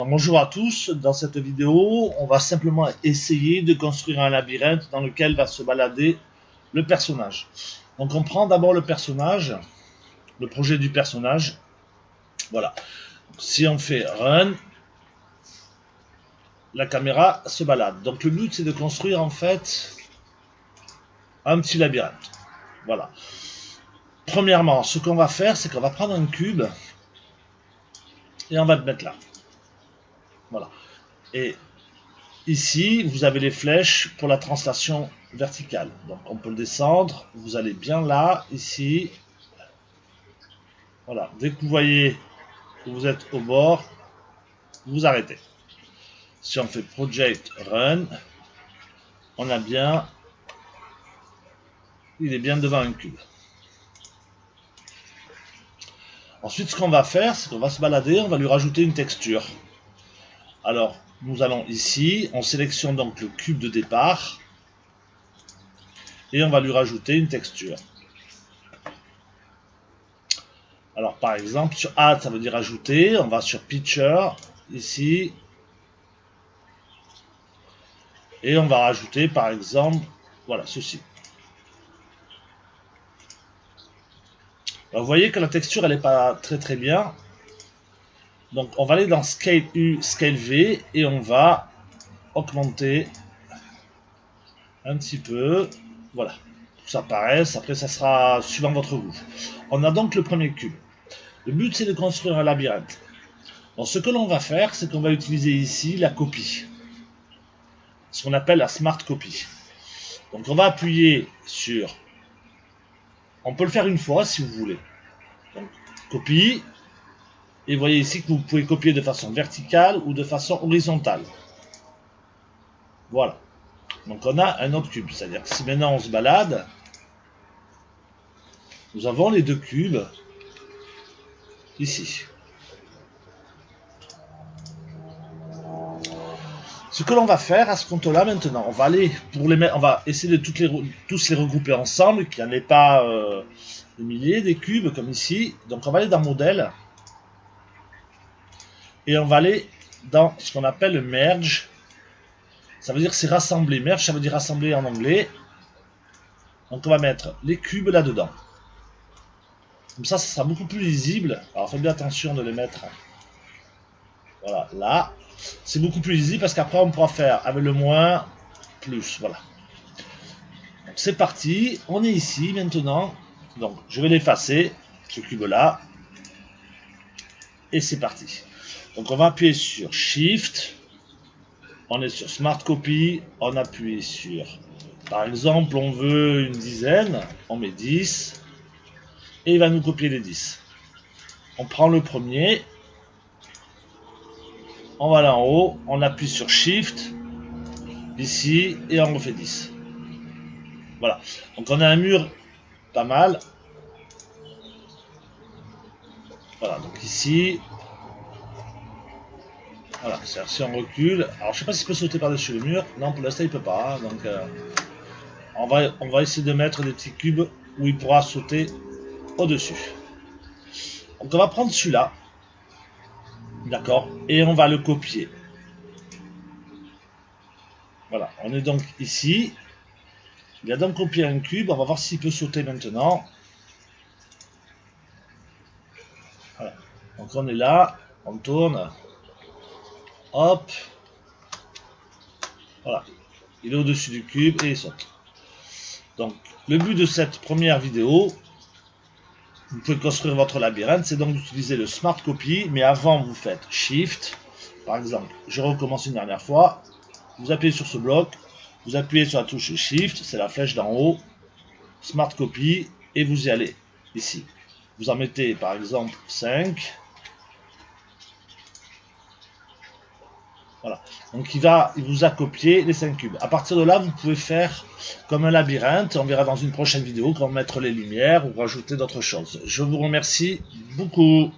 Bonjour à tous, dans cette vidéo, on va simplement essayer de construire un labyrinthe dans lequel va se balader le personnage. Donc on prend d'abord le personnage, le projet du personnage. Voilà. Si on fait Run, la caméra se balade. Donc le but c'est de construire en fait un petit labyrinthe. Voilà. Premièrement, ce qu'on va faire, c'est qu'on va prendre un cube et on va le mettre là. Voilà. Et ici, vous avez les flèches pour la translation verticale. Donc on peut le descendre, vous allez bien là, ici. Voilà, dès que vous voyez que vous êtes au bord, vous arrêtez. Si on fait Project Run, on a bien, il est bien devant un cube. Ensuite, ce qu'on va faire, c'est qu'on va se balader, on va lui rajouter une texture. Alors, nous allons ici, on sélectionne donc le cube de départ, et on va lui rajouter une texture. Alors, par exemple, sur Add, ça veut dire ajouter, on va sur Picture, ici, et on va rajouter, par exemple, voilà, ceci. Alors, vous voyez que la texture, elle n'est pas très bien. Donc on va aller dans Scale U, Scale V et on va augmenter un petit peu. Voilà, tout ça paraisse. Après ça sera suivant votre goût. On a donc le premier cube. Le but c'est de construire un labyrinthe. Donc ce que l'on va faire, c'est qu'on va utiliser ici la copie. Ce qu'on appelle la Smart Copy. Donc on va appuyer sur... On peut le faire une fois si vous voulez. Donc copie. Et vous voyez ici que vous pouvez copier de façon verticale ou de façon horizontale. Voilà. Donc on a un autre cube. C'est-à-dire que si maintenant on se balade, nous avons les deux cubes ici. Ce que l'on va faire à ce compte-là maintenant, on va aller pour les mettre, on va essayer de tous les regrouper ensemble, qu'il n'y en ait pas des milliers, des cubes comme ici. Donc on va aller dans Modèle et on va aller dans ce qu'on appelle le Merge. Ça veut dire c'est rassembler. Merge, ça veut dire rassembler en anglais. Donc on va mettre les cubes là-dedans. Comme ça sera beaucoup plus lisible. Alors faites bien attention de les mettre. Voilà, là. C'est beaucoup plus lisible parce qu'après on pourra faire avec le moins, plus. Voilà. C'est parti. On est ici maintenant. Donc je vais l'effacer, ce cube-là. Et c'est parti. Donc on va appuyer sur Shift. On est sur Smart Copy. On appuie sur... Par exemple, on veut une dizaine. On met 10. Et il va nous copier les 10. On prend le premier. On va là en haut. On appuie sur Shift. Ici. Et on refait 10. Voilà. Donc on a un mur pas mal. Voilà. Donc ici. Voilà. Si on recule. Alors je sais pas s'il peut sauter par-dessus le mur. Non, pour l'instant il peut pas. Hein. Donc on va essayer de mettre des petits cubes où il pourra sauter au-dessus. Donc on va prendre celui-là. D'accord. Et on va le copier. Voilà. On est donc ici. Il a donc copié un cube. On va voir s'il peut sauter maintenant. Voilà. Donc on est là. On tourne. Hop. Voilà. Il est au-dessus du cube et il saute. Donc le but de cette première vidéo, vous pouvez construire votre labyrinthe, c'est donc d'utiliser le Smart Copy, mais avant vous faites Shift. Par exemple, je recommence une dernière fois. Vous appuyez sur ce bloc, vous appuyez sur la touche Shift, c'est la flèche d'en haut, Smart Copy, et vous y allez, ici. Vous en mettez par exemple 5. Voilà. Donc il vous a copié les 5 cubes. À partir de là, vous pouvez faire comme un labyrinthe. On verra dans une prochaine vidéo comment mettre les lumières ou rajouter d'autres choses. Je vous remercie beaucoup.